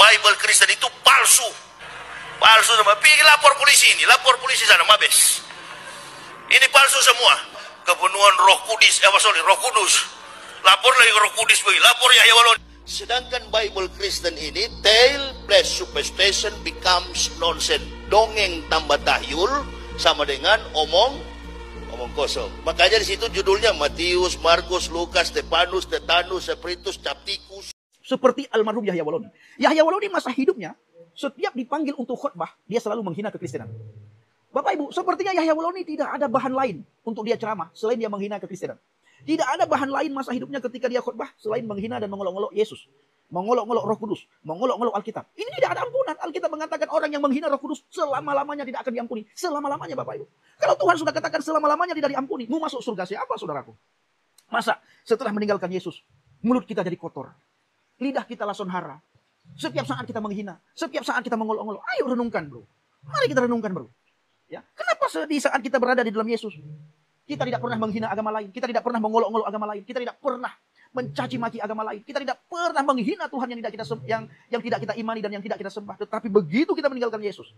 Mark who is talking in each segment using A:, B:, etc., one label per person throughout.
A: Bible Kristen itu palsu. Palsu semua. Pergi lapor polisi ini, lapor polisi sana, mabes. Ini palsu semua. Kepenuhan Roh Kudus, Roh Kudus. Lapor lagi ke Roh Kudus, lapor Yahya Waloni. Sedangkan Bible Kristen ini, tale plus superstition becomes nonsense. Dongeng tambah tahyul sama dengan omong kosong. Makanya di situ judulnya Matius, Markus, Lukas, Stefanus, Tetanus, Spiritus, Capticus.
B: Seperti almarhum Yahya Waloni. Yahya Waloni masa hidupnya, setiap dipanggil untuk khotbah, dia selalu menghina kekristenan. Bapak Ibu, sepertinya Yahya Waloni tidak ada bahan lain untuk dia ceramah selain dia menghina kekristenan. Tidak ada bahan lain masa hidupnya ketika dia khotbah selain menghina dan mengolok-olok Yesus, mengolok-olok Roh Kudus, mengolok-olok Alkitab. Ini tidak ada ampunan. Alkitab mengatakan orang yang menghina Roh Kudus selama-lamanya tidak akan diampuni. Selama-lamanya, Bapak Ibu. Kalau Tuhan sudah katakan selama-lamanya tidak diampuni, mau masuk surga siapa, saudaraku? Masa setelah meninggalkan Yesus, mulut kita jadi kotor, lidah kita lason hara, setiap saat kita menghina, setiap saat kita mengolok-olok. Ayo renungkan, bro. Mari kita renungkan, bro. Ya, kenapa di saat kita berada di dalam Yesus, kita tidak pernah menghina agama lain, kita tidak pernah mengolok-olok agama lain, kita tidak pernah mencaci maki agama lain, kita tidak pernah menghina Tuhan yang tidak kita imani dan yang tidak kita sembah. Tetapi begitu kita meninggalkan Yesus,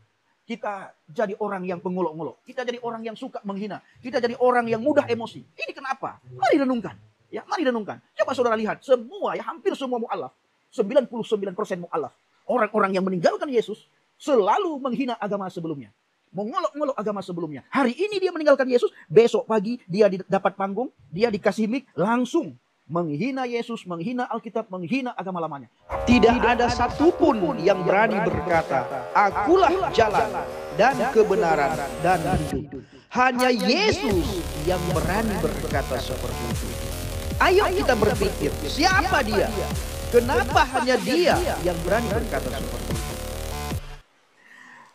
B: kita jadi orang yang pengolok-olok, kita jadi orang yang suka menghina, kita jadi orang yang mudah emosi. Ini kenapa? Mari renungkan. Ya, mari renungkan. Coba saudara lihat, semua ya hampir semua mu'alaf, 99% mu'alaf, orang-orang yang meninggalkan Yesus selalu menghina agama sebelumnya, mengolok-olok agama sebelumnya. Hari ini dia meninggalkan Yesus, besok pagi dia dapat panggung, dia dikasih mic, langsung menghina Yesus, menghina Alkitab, menghina agama lamanya. Tidak ada satupun yang berani berkata, akulah jalan dan kebenaran dan hidup. Hanya Yesus yang berani berkata seperti itu. Ayo kita berpikir, siapa dia? Kenapa hanya dia yang berani berkata seperti itu?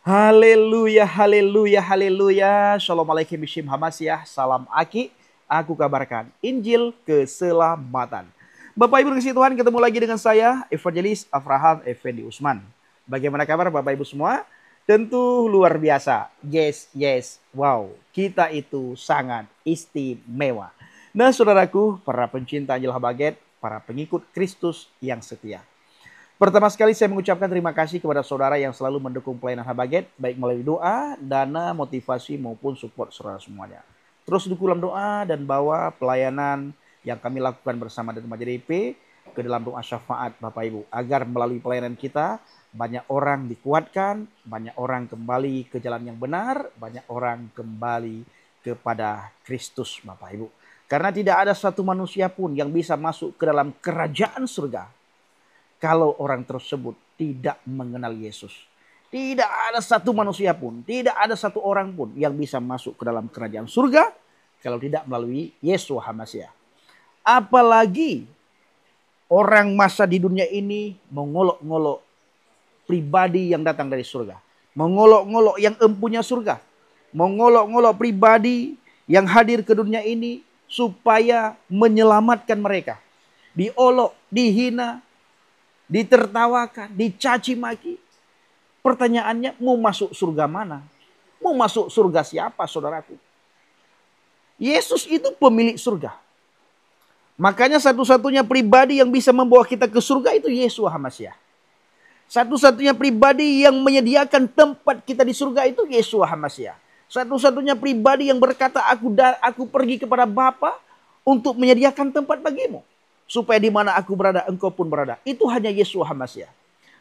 B: Haleluya, haleluya, haleluya. Shalom alaikum bishim hamasyah. Salam aki. Aku kabarkan Injil keselamatan. Bapak Ibu kasih Tuhan, ketemu lagi dengan saya, Evangelis Avraham Effendi Usman. Bagaimana kabar Bapak Ibu semua? Tentu luar biasa. Yes, yes. Wow, kita itu sangat istimewa. Nah saudaraku, para pencinta Injil Habaget, para pengikut Kristus yang setia. Pertama sekali saya mengucapkan terima kasih kepada saudara yang selalu mendukung pelayanan Habaget, baik melalui doa, dana, motivasi maupun support saudara semuanya. Terus dukung dalam doa dan bawa pelayanan yang kami lakukan bersama dengan JDP ke dalam doa syafaat Bapak Ibu. Agar melalui pelayanan kita banyak orang dikuatkan, banyak orang kembali ke jalan yang benar, banyak orang kembali kepada Kristus Bapak Ibu. Karena tidak ada satu manusia pun yang bisa masuk ke dalam kerajaan surga kalau orang tersebut tidak mengenal Yesus. Tidak ada satu manusia pun, tidak ada satu orang pun yang bisa masuk ke dalam kerajaan surga kalau tidak melalui Yesus HaMasiah. Apalagi orang masa di dunia ini mengolok-ngolok pribadi yang datang dari surga. Mengolok-ngolok yang empunya surga. Mengolok-ngolok pribadi yang hadir ke dunia ini supaya menyelamatkan mereka. Diolok, dihina, ditertawakan, dicaci maki. Pertanyaannya, mau masuk surga mana? Mau masuk surga siapa, saudaraku? Yesus itu pemilik surga. Makanya satu-satunya pribadi yang bisa membawa kita ke surga itu Yesus HaMasiah. Satu-satunya pribadi yang menyediakan tempat kita di surga itu Yesus HaMasiah. Satu-satunya pribadi yang berkata, aku pergi kepada Bapa untuk menyediakan tempat bagimu. Supaya di mana aku berada, engkau pun berada. Itu hanya Yesus HaMasiah.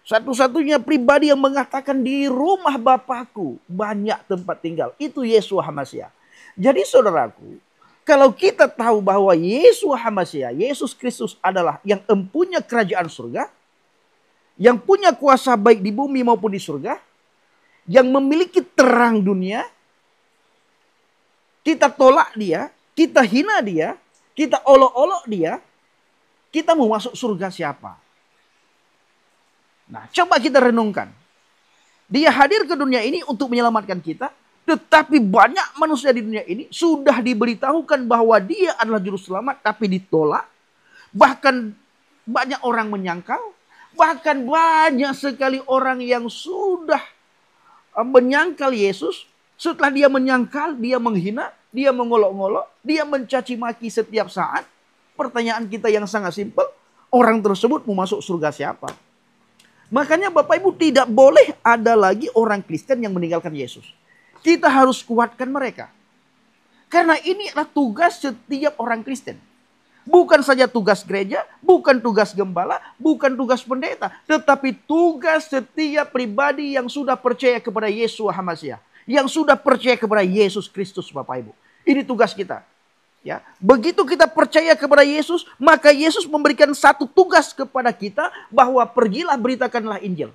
B: Satu-satunya pribadi yang mengatakan di rumah Bapakku banyak tempat tinggal. Itu Yesus HaMasiah. Jadi saudaraku, kalau kita tahu bahwa Yesus HaMasiah, Yesus Kristus adalah yang empunya kerajaan surga, yang punya kuasa baik di bumi maupun di surga, yang memiliki terang dunia, kita tolak dia, kita hina dia, kita olok-olok dia, kita mau masuk surga siapa? Nah, coba kita renungkan. Dia hadir ke dunia ini untuk menyelamatkan kita. Tetapi banyak manusia di dunia ini sudah diberitahukan bahwa dia adalah juru selamat. Tapi ditolak. Bahkan banyak orang menyangkal. Bahkan banyak sekali orang yang sudah menyangkal Yesus. Setelah dia menyangkal, dia menghina, dia mengolok-ngolok, dia mencaci maki setiap saat. Pertanyaan kita yang sangat simpel. Orang tersebut mau masuk surga siapa? Makanya Bapak Ibu tidak boleh ada lagi orang Kristen yang meninggalkan Yesus. Kita harus kuatkan mereka. Karena ini adalah tugas setiap orang Kristen. Bukan saja tugas gereja, bukan tugas gembala, bukan tugas pendeta. Tetapi tugas setiap pribadi yang sudah percaya kepada Yesus HaMasiah. Yang sudah percaya kepada Yesus Kristus Bapak Ibu. Ini tugas kita. Ya, begitu kita percaya kepada Yesus, maka Yesus memberikan satu tugas kepada kita bahwa pergilah beritakanlah Injil.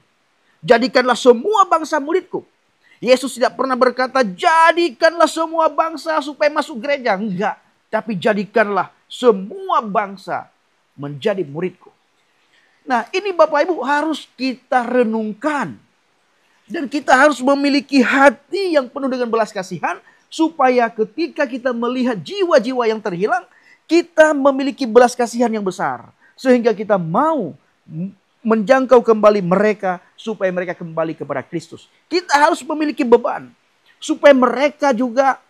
B: Jadikanlah semua bangsa muridku. Yesus tidak pernah berkata jadikanlah semua bangsa supaya masuk gereja. Enggak, tapi jadikanlah semua bangsa menjadi muridku. Nah, ini Bapak Ibu harus kita renungkan. Dan kita harus memiliki hati yang penuh dengan belas kasihan. Supaya ketika kita melihat jiwa-jiwa yang terhilang, kita memiliki belas kasihan yang besar. Sehingga kita mau menjangkau kembali mereka supaya mereka kembali kepada Kristus. Kita harus memiliki beban supaya mereka juga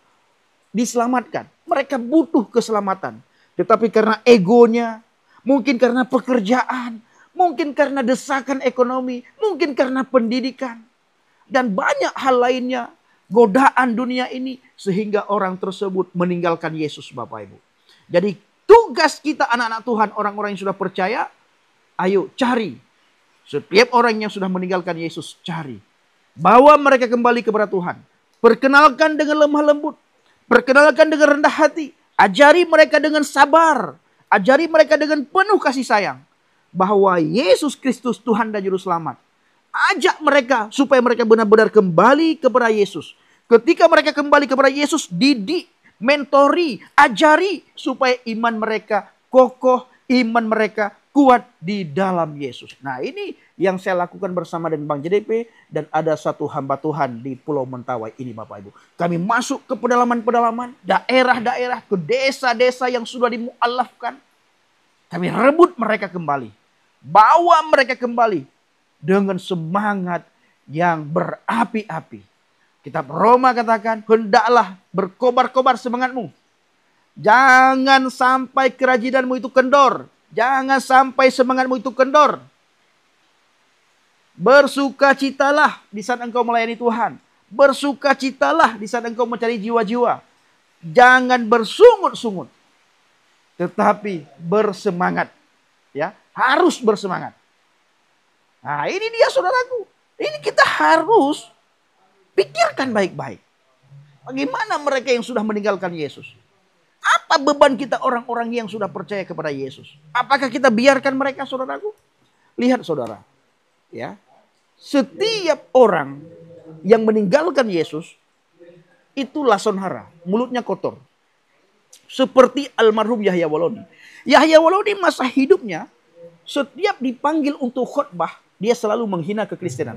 B: diselamatkan. Mereka butuh keselamatan. Tetapi karena egonya, mungkin karena pekerjaan, mungkin karena desakan ekonomi, mungkin karena pendidikan, dan banyak hal lainnya, godaan dunia ini, sehingga orang tersebut meninggalkan Yesus Bapak Ibu. Jadi tugas kita anak-anak Tuhan, orang-orang yang sudah percaya, ayo cari. Setiap orang yang sudah meninggalkan Yesus, cari. Bawa mereka kembali kepada Tuhan. Perkenalkan dengan lemah lembut. Perkenalkan dengan rendah hati. Ajari mereka dengan sabar. Ajari mereka dengan penuh kasih sayang. Bahwa Yesus Kristus Tuhan dan Juru Selamat. Ajak mereka supaya mereka benar-benar kembali kepada Yesus. Ketika mereka kembali kepada Yesus, didik, mentori, ajari supaya iman mereka kokoh, iman mereka kuat di dalam Yesus. Nah, ini yang saya lakukan bersama dengan Bang JDP dan ada satu hamba Tuhan di Pulau Mentawai ini Bapak Ibu. Kami masuk ke pedalaman-pedalaman, daerah-daerah, ke desa-desa yang sudah dimualafkan. Kami rebut mereka kembali. Bawa mereka kembali dengan semangat yang berapi-api. Kitab Roma katakan, hendaklah berkobar-kobar semangatmu. Jangan sampai kerajidanmu itu kendor. Jangan sampai semangatmu itu kendor. Bersukacitalah di saat engkau melayani Tuhan. Bersukacitalah di saat engkau mencari jiwa-jiwa. Jangan bersungut-sungut. Tetapi bersemangat. Ya, harus bersemangat. Nah, ini dia saudaraku. Ini kita harus pikirkan baik-baik. Bagaimana mereka yang sudah meninggalkan Yesus? Apa beban kita orang-orang yang sudah percaya kepada Yesus? Apakah kita biarkan mereka saudaraku? Lihat saudara. Ya, setiap orang yang meninggalkan Yesus itu lason hara, mulutnya kotor. Seperti almarhum Yahya Walodi. Yahya Walodi masa hidupnya setiap dipanggil untuk khotbah, dia selalu menghina kekristenan.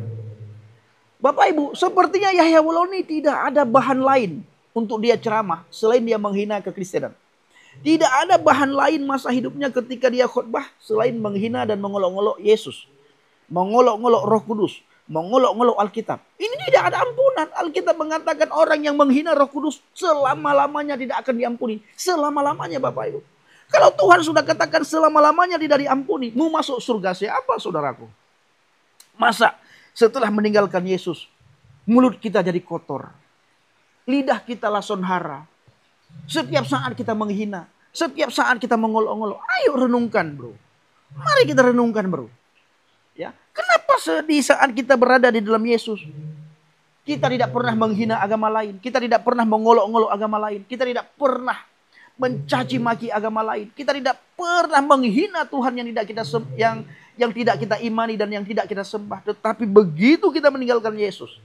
B: Bapak Ibu, sepertinya Yahya Walodi tidak ada bahan lain untuk dia ceramah selain dia menghina kekristenan. Tidak ada bahan lain masa hidupnya ketika dia khotbah selain menghina dan mengolok-olok Yesus. Mengolok-olok Roh Kudus, mengolok-olok Alkitab. Ini tidak ada ampunan. Alkitab mengatakan orang yang menghina Roh Kudus selama-lamanya tidak akan diampuni. Selama-lamanya Bapak Ibu. Kalau Tuhan sudah katakan selama-lamanya tidak diampuni, mau masuk surga siapa saudaraku? Masa setelah meninggalkan Yesus, mulut kita jadi kotor. Lidah kita lason hara. Setiap saat kita menghina. Setiap saat kita mengolok-olok. Ayo renungkan bro. Mari kita renungkan bro. Ya, kenapa di saat kita berada di dalam Yesus, kita tidak pernah menghina agama lain. Kita tidak pernah mengolok-olok agama lain. Kita tidak pernah mencaci maki agama lain. Kita tidak pernah menghina Tuhan yang tidak kita yang tidak kita imani dan yang tidak kita sembah. Tetapi begitu kita meninggalkan Yesus,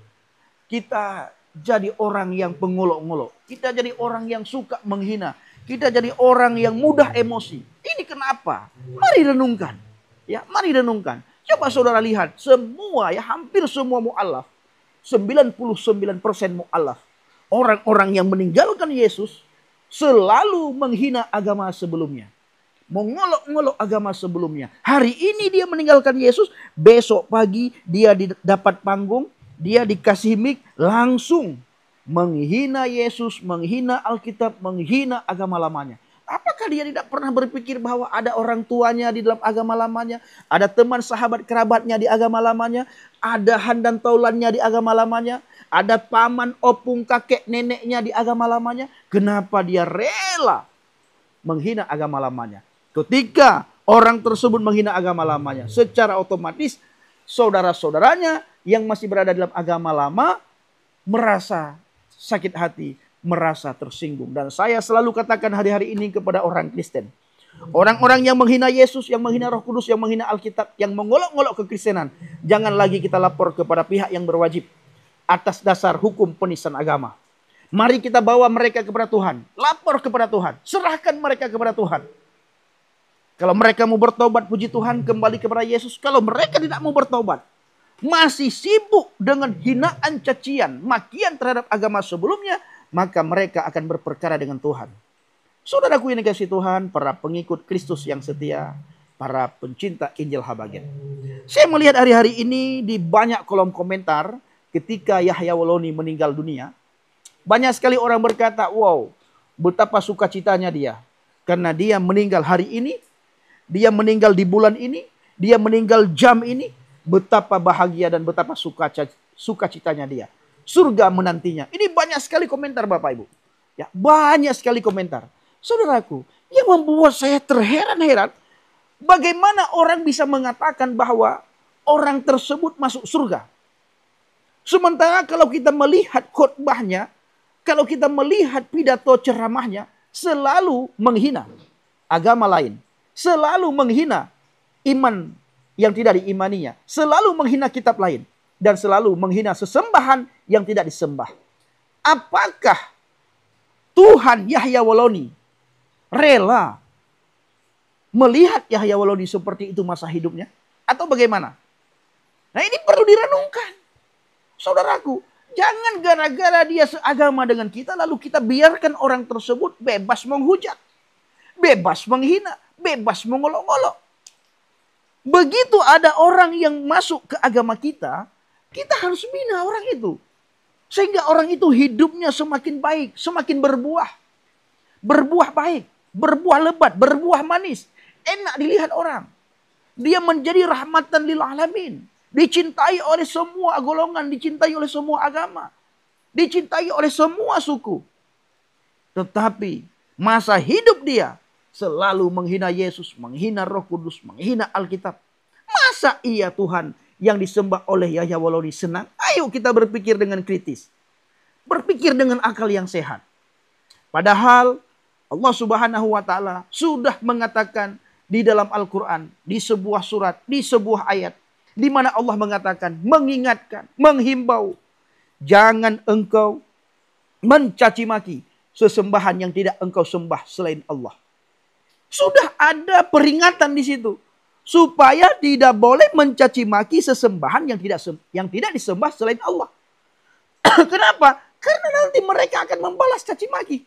B: kita jadi orang yang pengolok-ngolok. Kita jadi orang yang suka menghina. Kita jadi orang yang mudah emosi. Ini kenapa? Mari renungkan. Ya, mari renungkan. Coba saudara lihat, semua ya hampir semua mu'alaf, 99% mu'alaf, orang-orang yang meninggalkan Yesus selalu menghina agama sebelumnya. Mengolok-ngolok agama sebelumnya. Hari ini dia meninggalkan Yesus, besok pagi dia dapat panggung, dia dikasih mic, langsung menghina Yesus, menghina Alkitab, menghina agama lamanya. Apakah dia tidak pernah berpikir bahwa ada orang tuanya di dalam agama lamanya, ada teman sahabat kerabatnya di agama lamanya, ada handan taulannya di agama lamanya, ada paman, opung, kakek, neneknya di agama lamanya? Kenapa dia rela menghina agama lamanya? Ketika orang tersebut menghina agama lamanya, secara otomatis saudara-saudaranya yang masih berada dalam agama lama merasa sakit hati, merasa tersinggung. Dan saya selalu katakan hari-hari ini kepada orang Kristen, orang-orang yang menghina Yesus, yang menghina Roh Kudus, yang menghina Alkitab, yang mengolok-olok kekristenan, jangan lagi kita lapor kepada pihak yang berwajib atas dasar hukum penistaan agama. Mari kita bawa mereka kepada Tuhan, lapor kepada Tuhan, serahkan mereka kepada Tuhan. Kalau mereka mau bertobat, puji Tuhan, kembali kepada Yesus. Kalau mereka tidak mau bertobat, masih sibuk dengan hinaan, cacian, makian terhadap agama sebelumnya, maka mereka akan berperkara dengan Tuhan. Saudaraku yang dikasihi Tuhan, para pengikut Kristus yang setia, para pencinta Injil Habagen. Saya melihat hari-hari ini di banyak kolom komentar ketika Yahya Woloni meninggal dunia. Banyak sekali orang berkata, wow, betapa sukacitanya dia. Karena dia meninggal hari ini, dia meninggal di bulan ini, dia meninggal jam ini. Betapa bahagia dan betapa sukacitanya dia. Surga menantinya. Ini banyak sekali komentar Bapak Ibu. Ya, banyak sekali komentar. Saudaraku, yang membuat saya terheran-heran, bagaimana orang bisa mengatakan bahwa orang tersebut masuk surga. Sementara kalau kita melihat khotbahnya, kalau kita melihat pidato ceramahnya, selalu menghina agama lain. Selalu menghina iman yang tidak diimaninya. Selalu menghina kitab lain. Dan selalu menghina sesembahan yang tidak disembah. Apakah Tuhan Yahya Woloni rela melihat Yahya Woloni seperti itu masa hidupnya? Atau bagaimana? Nah, ini perlu direnungkan. Saudaraku, jangan gara-gara dia seagama dengan kita lalu kita biarkan orang tersebut bebas menghujat, bebas menghina, bebas mengolok-olok. Begitu ada orang yang masuk ke agama kita, kita harus bina orang itu. Sehingga orang itu hidupnya semakin baik, semakin berbuah. Berbuah baik, berbuah lebat, berbuah manis. Enak dilihat orang. Dia menjadi rahmatan lil alamin. Dicintai oleh semua golongan, dicintai oleh semua agama. Dicintai oleh semua suku. Tetapi masa hidup dia selalu menghina Yesus, menghina Roh Kudus, menghina Alkitab. Masa iya Tuhan yang disembah oleh Yahya Woloni senang? Ayo kita berpikir dengan kritis. Berpikir dengan akal yang sehat. Padahal Allah Subhanahu wa Ta'ala sudah mengatakan di dalam Al-Quran, di sebuah surat, di sebuah ayat, di mana Allah mengatakan, mengingatkan, menghimbau, jangan engkau mencaci maki sesembahan yang tidak engkau sembah selain Allah. Sudah ada peringatan di situ. Supaya tidak boleh mencaci maki sesembahan yang tidak disembah selain Allah. Kenapa? Karena nanti mereka akan membalas caci maki.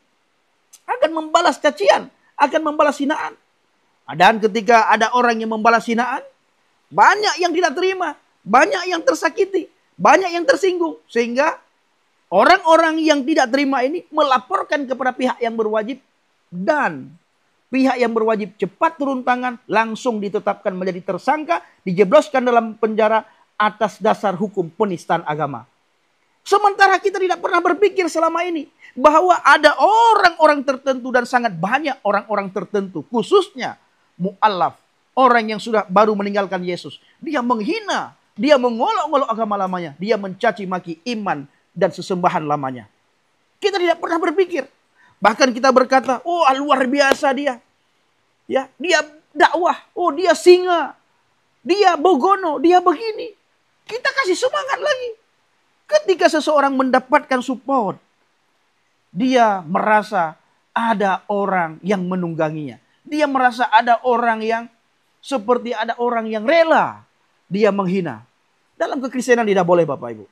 B: Akan membalas cacian. Akan membalas hinaan. Dan ketika ada orang yang membalas hinaan, banyak yang tidak terima. Banyak yang tersakiti. Banyak yang tersinggung. Sehingga orang-orang yang tidak terima ini melaporkan kepada pihak yang berwajib. Dan pihak yang berwajib cepat turun tangan, langsung ditetapkan menjadi tersangka, dijebloskan dalam penjara atas dasar hukum penistaan agama. Sementara kita tidak pernah berpikir selama ini bahwa ada orang-orang tertentu dan sangat banyak orang-orang tertentu, khususnya mu'alaf, orang yang sudah baru meninggalkan Yesus. Dia menghina, dia mengolok-olok agama lamanya, dia mencaci maki iman dan sesembahan lamanya. Kita tidak pernah berpikir. Bahkan kita berkata, oh luar biasa dia. Ya, dia dakwah, oh dia singa. Dia bogono, dia begini. Kita kasih semangat lagi. Ketika seseorang mendapatkan support, dia merasa ada orang yang menungganginya. Dia merasa ada orang yang seperti ada orang yang rela dia menghina. Dalam kekristenan tidak boleh Bapak Ibu.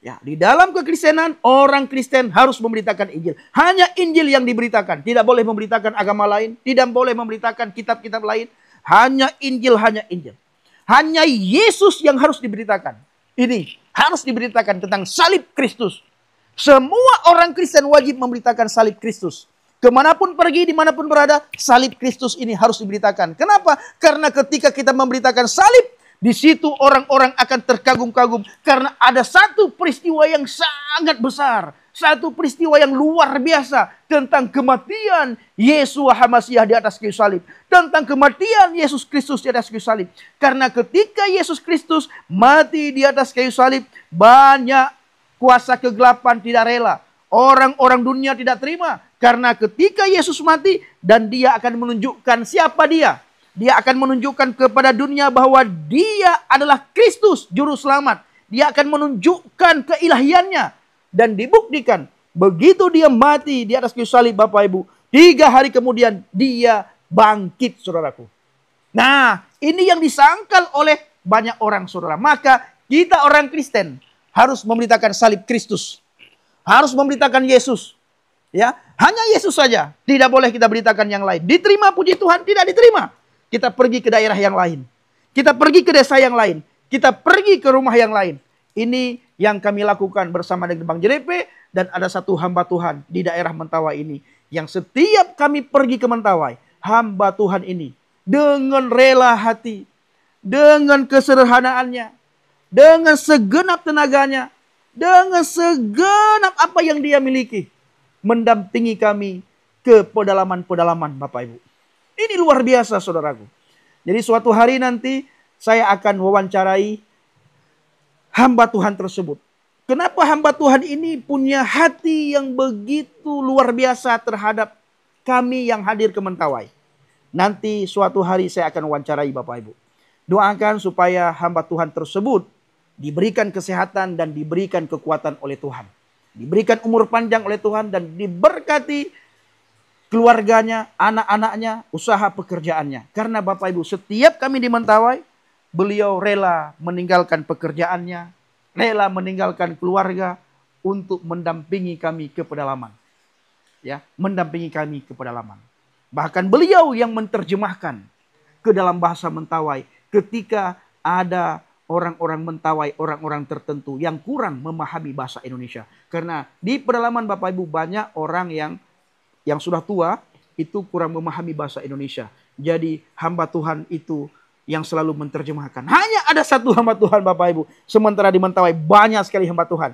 B: Ya, di dalam kekristenan orang Kristen harus memberitakan Injil. Hanya Injil yang diberitakan. Tidak boleh memberitakan agama lain. Tidak boleh memberitakan kitab-kitab lain. Hanya Injil, hanya Injil. Hanya Yesus yang harus diberitakan. Ini harus diberitakan tentang salib Kristus. Semua orang Kristen wajib memberitakan salib Kristus. Kemanapun pergi, dimanapun berada, salib Kristus ini harus diberitakan. Kenapa? Karena ketika kita memberitakan salib, di situ orang-orang akan terkagum-kagum. Karena ada satu peristiwa yang sangat besar. Satu peristiwa yang luar biasa. Tentang kematian Yeshua HaMasyiah di atas kayu salib. Tentang kematian Yesus Kristus di atas kayu salib. Karena ketika Yesus Kristus mati di atas kayu salib, banyak kuasa kegelapan tidak rela. Orang-orang dunia tidak terima. Karena ketika Yesus mati dan dia akan menunjukkan siapa dia. Dia akan menunjukkan kepada dunia bahwa dia adalah Kristus, juru selamat. Dia akan menunjukkan keilahiannya. Dan dibuktikan, begitu dia mati di atas kayu salib, Bapak Ibu, 3 hari kemudian dia bangkit, saudaraku. Nah, ini yang disangkal oleh banyak orang, saudara. Maka kita orang Kristen harus memberitakan salib Kristus. Harus memberitakan Yesus. Ya, hanya Yesus saja. Tidak boleh kita beritakan yang lain. Diterima, puji Tuhan, tidak diterima. Kita pergi ke daerah yang lain. Kita pergi ke desa yang lain. Kita pergi ke rumah yang lain. Ini yang kami lakukan bersama dengan Bang JDP. Dan ada satu hamba Tuhan di daerah Mentawai ini. Yang setiap kami pergi ke Mentawai, hamba Tuhan ini dengan rela hati, dengan kesederhanaannya, dengan segenap tenaganya, dengan segenap apa yang dia miliki, mendampingi kami ke pedalaman-pedalaman, Bapak Ibu. Ini luar biasa, saudaraku. Jadi suatu hari nanti saya akan wawancarai hamba Tuhan tersebut. Kenapa hamba Tuhan ini punya hati yang begitu luar biasa terhadap kami yang hadir ke Mentawai. Nanti suatu hari saya akan wawancarai, Bapak Ibu. Doakan supaya hamba Tuhan tersebut diberikan kesehatan dan diberikan kekuatan oleh Tuhan. Diberikan umur panjang oleh Tuhan dan diberkati keluarganya, anak-anaknya, usaha pekerjaannya. Karena Bapak Ibu, setiap kami di Mentawai, beliau rela meninggalkan pekerjaannya, rela meninggalkan keluarga untuk mendampingi kami ke pedalaman. Ya, mendampingi kami ke pedalaman. Bahkan beliau yang menerjemahkan ke dalam bahasa Mentawai ketika ada orang-orang Mentawai, orang-orang tertentu yang kurang memahami bahasa Indonesia. Karena di pedalaman Bapak Ibu banyak orang yang sudah tua itu kurang memahami bahasa Indonesia. Jadi hamba Tuhan itu yang selalu menerjemahkan. Hanya ada satu hamba Tuhan, Bapak Ibu. Sementara di Mentawai banyak sekali hamba Tuhan.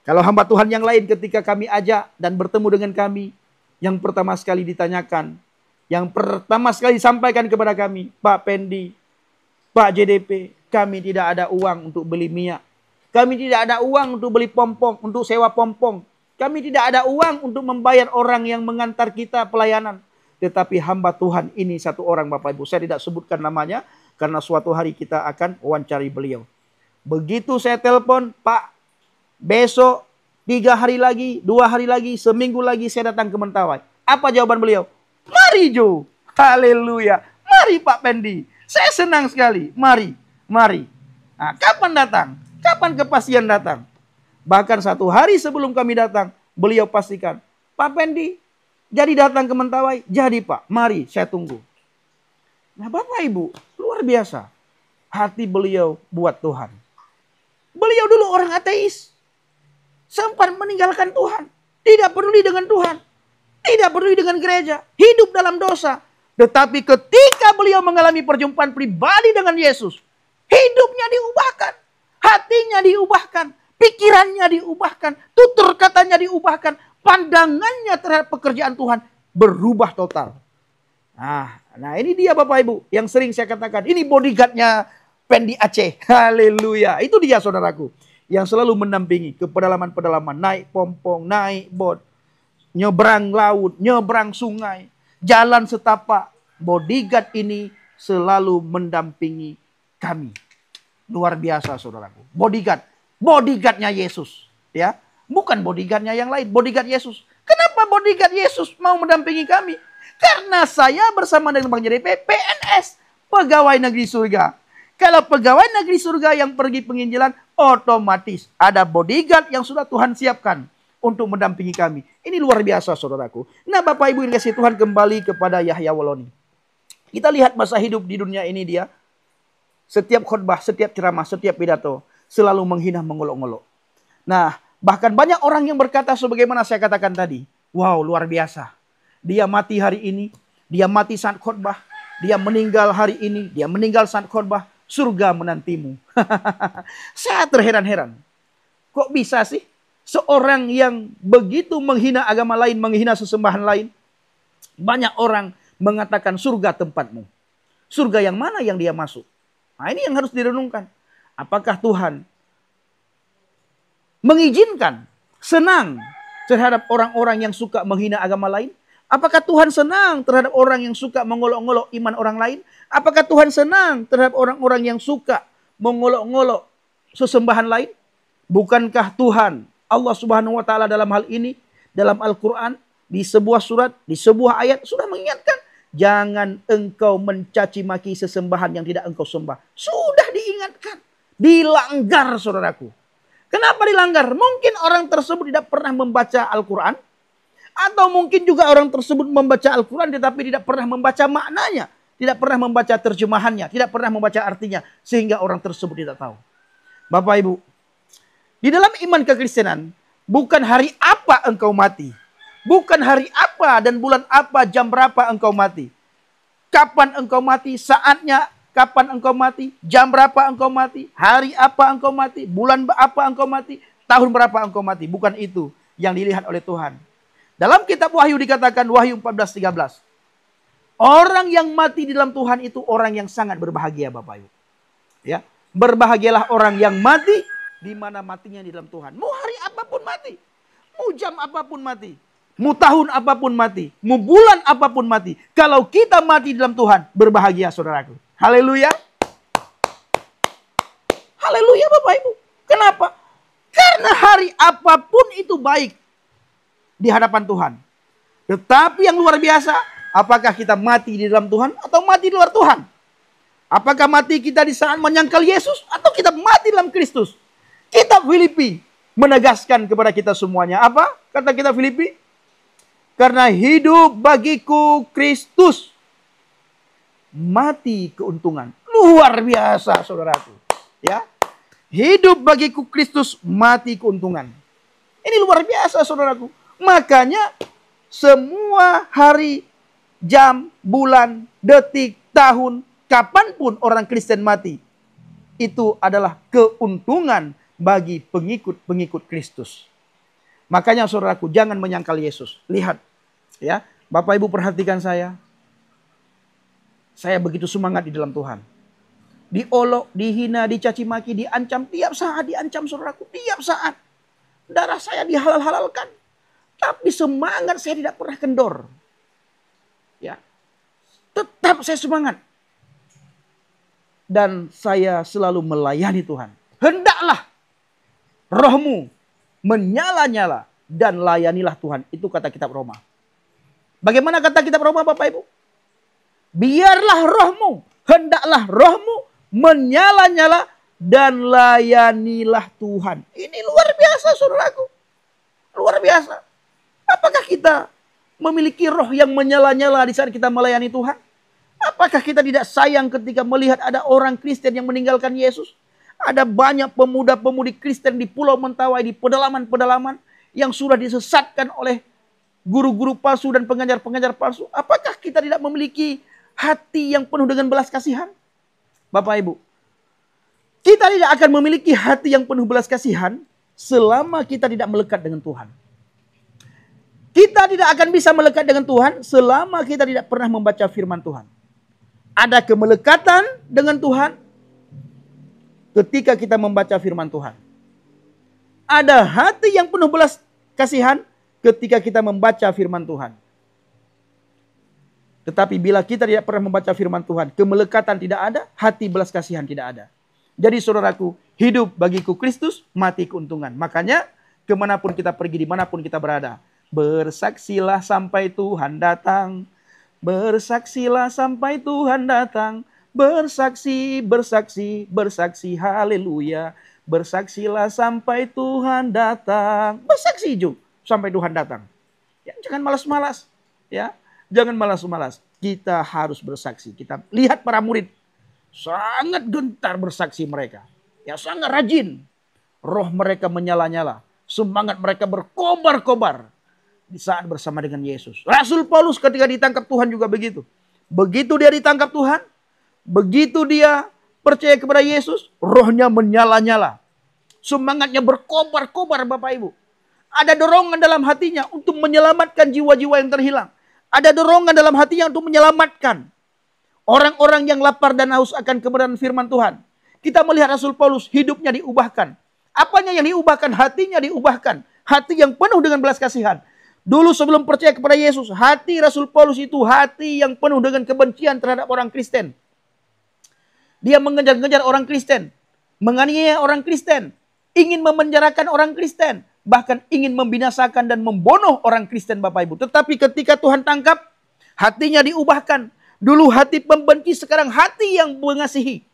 B: Kalau hamba Tuhan yang lain ketika kami ajak dan bertemu dengan kami, yang pertama sekali ditanyakan, yang pertama sekali disampaikan kepada kami, Pak Pendi, Pak JDP, kami tidak ada uang untuk beli minyak. Kami tidak ada uang untuk beli pompong, untuk sewa pompong. Kami tidak ada uang untuk membayar orang yang mengantar kita pelayanan. Tetapi hamba Tuhan ini satu orang, Bapak Ibu. Saya tidak sebutkan namanya karena suatu hari kita akan wawancari beliau. Begitu saya telepon, Pak, besok 3 hari lagi, 2 hari lagi, seminggu lagi saya datang ke Mentawai. Apa jawaban beliau? Mari Jo. Haleluya. Mari Pak Pendi. Saya senang sekali. Mari. Mari. Nah, kapan datang? Kapan kepastian datang? Bahkan 1 hari sebelum kami datang, beliau pastikan, Pak Pendi, jadi datang ke Mentawai? Jadi Pak, mari saya tunggu. Nah Bapak Ibu, luar biasa. Hati beliau buat Tuhan. Beliau dulu orang ateis. Sempat meninggalkan Tuhan. Tidak peduli dengan Tuhan. Tidak peduli dengan gereja. Hidup dalam dosa. Tetapi ketika beliau mengalami perjumpaan pribadi dengan Yesus, hidupnya diubahkan. Hatinya diubahkan. Pikirannya diubahkan, tutur katanya diubahkan, pandangannya terhadap pekerjaan Tuhan berubah total. Nah ini dia Bapak Ibu yang sering saya katakan, ini bodyguardnya Pendi Aceh. Haleluya. Itu dia saudaraku yang selalu mendampingi ke pedalaman-pedalaman, naik pompong, naik bot, nyebrang laut, nyebrang sungai, jalan setapak. Bodyguard ini selalu mendampingi kami. Luar biasa saudaraku. Bodyguardnya Yesus, ya, bukan bodyguardnya yang lain, bodyguard Yesus. Kenapa bodyguard Yesus mau mendampingi kami? Karena saya bersama dengan Bang JDP PNS, pegawai negeri surga. Kalau pegawai negeri surga yang pergi penginjilan, otomatis ada bodyguard yang sudah Tuhan siapkan untuk mendampingi kami. Ini luar biasa saudaraku. Nah Bapak Ibu yang kasih Tuhan, kembali kepada Yahya Woloni. Kita lihat masa hidup di dunia ini dia. Setiap khotbah, setiap ceramah, setiap pidato selalu menghina, mengolok-olok. Nah, bahkan banyak orang yang berkata sebagaimana saya katakan tadi. Wow, luar biasa. Dia mati hari ini, dia mati saat khotbah, dia meninggal hari ini, dia meninggal saat khotbah, surga menantimu. Saya terheran-heran. Kok bisa sih seorang yang begitu menghina agama lain, menghina sesembahan lain? Banyak orang mengatakan surga tempatmu. Surga yang mana yang dia masuk? Nah, ini yang harus direnungkan. Apakah Tuhan mengizinkan, senang terhadap orang-orang yang suka menghina agama lain? Apakah Tuhan senang terhadap orang yang suka mengolok-olok iman orang lain? Apakah Tuhan senang terhadap orang-orang yang suka mengolok-olok sesembahan lain? Bukankah Tuhan Allah Subhanahu wa taala dalam hal ini, dalam Al-Qur'an, di sebuah surat, di sebuah ayat sudah mengingatkan, jangan engkau mencaci maki sesembahan yang tidak engkau sembah. Sudah diingatkan. Dilanggar, saudaraku. Kenapa dilanggar? Mungkin orang tersebut tidak pernah membaca Al-Quran. Atau mungkin juga orang tersebut membaca Al-Quran tetapi tidak pernah membaca maknanya. Tidak pernah membaca terjemahannya. Tidak pernah membaca artinya. Sehingga orang tersebut tidak tahu. Bapak Ibu, di dalam iman kekristenan, bukan hari apa engkau mati. Bukan hari apa dan bulan apa, jam berapa engkau mati. Kapan engkau mati, saatnya kapan engkau mati, jam berapa engkau mati, hari apa engkau mati, bulan apa engkau mati, tahun berapa engkau mati. Bukan itu yang dilihat oleh Tuhan. Dalam kitab Wahyu dikatakan, Wahyu 14:13. Orang yang mati di dalam Tuhan itu orang yang sangat berbahagia, Bapak Ibu. Ya, berbahagialah orang yang mati di mana matinya di dalam Tuhan. Mau hari apapun mati, mau jam apapun mati, mau tahun apapun mati, mau bulan apapun mati. Kalau kita mati di dalam Tuhan, berbahagia saudaraku. Haleluya. Haleluya Bapak Ibu. Kenapa? Karena hari apapun itu baik di hadapan Tuhan. Tetapi yang luar biasa, apakah kita mati di dalam Tuhan atau mati di luar Tuhan? Apakah mati kita di saat menyangkal Yesus atau kita mati dalam Kristus? Kitab Filipi menegaskan kepada kita semuanya. Apa? Kata kitab Filipi? Karena hidup bagiku Kristus, mati keuntungan. Luar biasa saudaraku. Ya, hidup bagiku Kristus, mati keuntungan. Ini luar biasa saudaraku. Makanya semua hari, jam, bulan, detik, tahun, kapanpun orang Kristen mati, itu adalah keuntungan bagi pengikut-pengikut Kristus. Makanya saudaraku, jangan menyangkal Yesus. Lihat, ya, Bapak Ibu perhatikan saya. Saya begitu semangat di dalam Tuhan. Diolok, dihina, dicaci maki, diancam. Tiap saat diancam saudaraku. Tiap saat. Darah saya dihalal-halalkan. Tapi semangat saya tidak pernah kendor. Ya, tetap saya semangat. Dan saya selalu melayani Tuhan. Hendaklah rohmu menyala-nyala dan layanilah Tuhan. Itu kata kitab Roma. Bagaimana kata kitab Roma Bapak Ibu? Biarlah rohmu, hendaklah rohmu menyala-nyala dan layanilah Tuhan. Ini luar biasa saudaraku. Luar biasa. Apakah kita memiliki roh yang menyala-nyala di saat kita melayani Tuhan? Apakah kita tidak sayang ketika melihat ada orang Kristen yang meninggalkan Yesus? Ada banyak pemuda-pemudi Kristen di Pulau Mentawai, di pedalaman-pedalaman yang sudah disesatkan oleh guru-guru palsu dan pengajar-pengajar palsu. Apakah kita tidak memiliki hati yang penuh dengan belas kasihan? Bapak Ibu, kita tidak akan memiliki hati yang penuh belas kasihan selama kita tidak melekat dengan Tuhan. Kita tidak akan bisa melekat dengan Tuhan selama kita tidak pernah membaca firman Tuhan. Ada kemelekatan dengan Tuhan ketika kita membaca firman Tuhan. Ada hati yang penuh belas kasihan ketika kita membaca firman Tuhan. Tetapi bila kita tidak pernah membaca firman Tuhan, kemelekatan tidak ada, hati belas kasihan tidak ada. Jadi saudaraku, hidup bagiku Kristus, mati keuntungan. Makanya kemanapun kita pergi, dimanapun kita berada, bersaksilah sampai Tuhan datang. Bersaksilah sampai Tuhan datang. Bersaksi, bersaksi, bersaksi, haleluya. Bersaksilah sampai Tuhan datang. Bersaksi juga sampai Tuhan datang. Ya, jangan malas-malas. Ya, jangan malas-malas. Kita harus bersaksi. Kita lihat para murid. Sangat gentar bersaksi mereka. Ya, sangat rajin. Roh mereka menyala-nyala. Semangat mereka berkobar-kobar. di saat bersama dengan Yesus. Rasul Paulus ketika ditangkap Tuhan juga begitu. Begitu dia ditangkap Tuhan, begitu dia percaya kepada Yesus, rohnya menyala-nyala. Semangatnya berkobar-kobar Bapak Ibu. Ada dorongan dalam hatinya untuk menyelamatkan jiwa-jiwa yang terhilang. Ada dorongan dalam hatinya untuk menyelamatkan orang-orang yang lapar dan haus akan kebenaran firman Tuhan. Kita melihat Rasul Paulus hidupnya diubahkan. Apanya yang diubahkan? Hatinya diubahkan. Hati yang penuh dengan belas kasihan. Dulu sebelum percaya kepada Yesus, hati Rasul Paulus itu hati yang penuh dengan kebencian terhadap orang Kristen. Dia mengejar-ngejar orang Kristen. Menganiaya orang Kristen. Ingin memenjarakan orang Kristen. Bahkan ingin membinasakan dan membunuh orang Kristen Bapak Ibu. Tetapi ketika Tuhan tangkap, hatinya diubahkan. Dulu hati pembenci, sekarang hati yang mengasihi.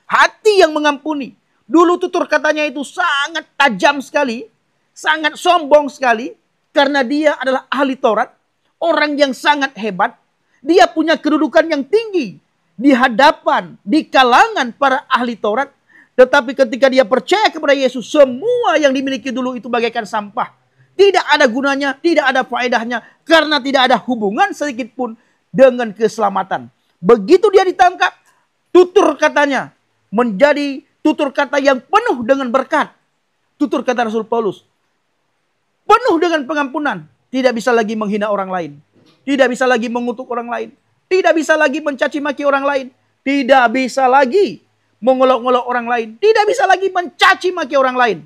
B: Hati yang mengampuni. Dulu tutur katanya itu sangat tajam sekali. Sangat sombong sekali. Karena dia adalah ahli Taurat. Orang yang sangat hebat. Dia punya kedudukan yang tinggi. Di hadapan, di kalangan para ahli Taurat. Tetapi ketika dia percaya kepada Yesus, semua yang dimiliki dulu itu bagaikan sampah. Tidak ada gunanya, tidak ada faedahnya. Karena tidak ada hubungan sedikit pun dengan keselamatan. Begitu dia ditangkap, tutur katanya menjadi tutur kata yang penuh dengan berkat. Tutur kata Rasul Paulus. Penuh dengan pengampunan. Tidak bisa lagi menghina orang lain. Tidak bisa lagi mengutuk orang lain. Tidak bisa lagi mencaci maki orang lain. Tidak bisa lagi mengolok-olok orang lain. Tidak bisa lagi mencaci maki orang lain.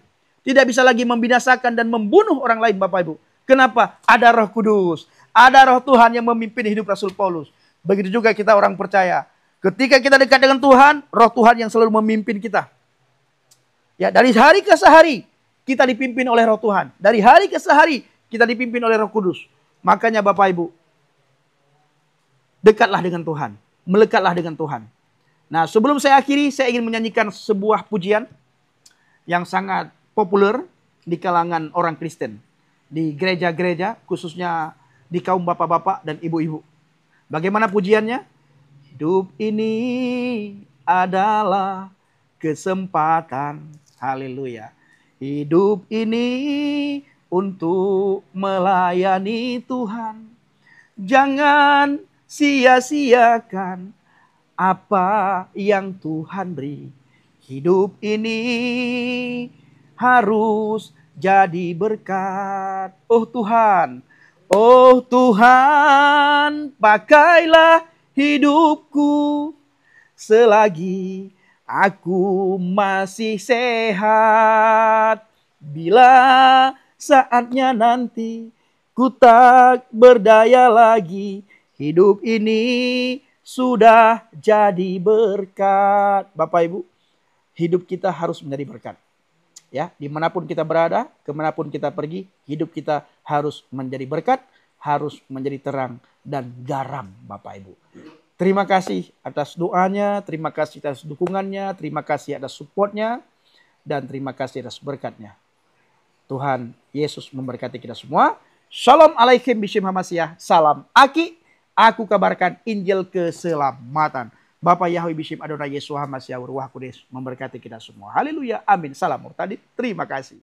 B: Tidak bisa lagi membinasakan dan membunuh orang lain Bapak Ibu. Kenapa? Ada Roh Kudus. Ada Roh Tuhan yang memimpin hidup Rasul Paulus. Begitu juga kita orang percaya. Ketika kita dekat dengan Tuhan, Roh Tuhan yang selalu memimpin kita. Ya, dari hari ke hari kita dipimpin oleh Roh Tuhan. Dari hari ke hari kita dipimpin oleh Roh Kudus. Makanya Bapak Ibu, dekatlah dengan Tuhan. Melekatlah dengan Tuhan. Nah, sebelum saya akhiri, saya ingin menyanyikan sebuah pujian yang sangat populer di kalangan orang Kristen. Di gereja-gereja, khususnya di kaum bapak-bapak dan ibu-ibu. Bagaimana pujiannya? Hidup ini adalah kesempatan. Haleluya. Hidup ini untuk melayani Tuhan. Jangan sia-siakan apa yang Tuhan beri. Hidup ini harus jadi berkat. Oh Tuhan, pakailah hidupku selagi aku masih sehat. Bila saatnya nanti ku tak berdaya lagi, hidup ini sudah jadi berkat. Bapak Ibu, hidup kita harus menjadi berkat. Ya, dimanapun kita berada, kemanapun kita pergi, hidup kita harus menjadi berkat, harus menjadi terang dan garam Bapak Ibu. Terima kasih atas doanya, terima kasih atas dukungannya, terima kasih atas supportnya, dan terima kasih atas berkatnya. Tuhan Yesus memberkati kita semua. Shalom alaikum bishim hamasiah. Salam Aki. Aku kabarkan Injil keselamatan. Bapak Yahweh bishim Adonai Yesus hamasiah. Ruah Kudus memberkati kita semua. Haleluya. Amin. Salam murtadid. Terima kasih.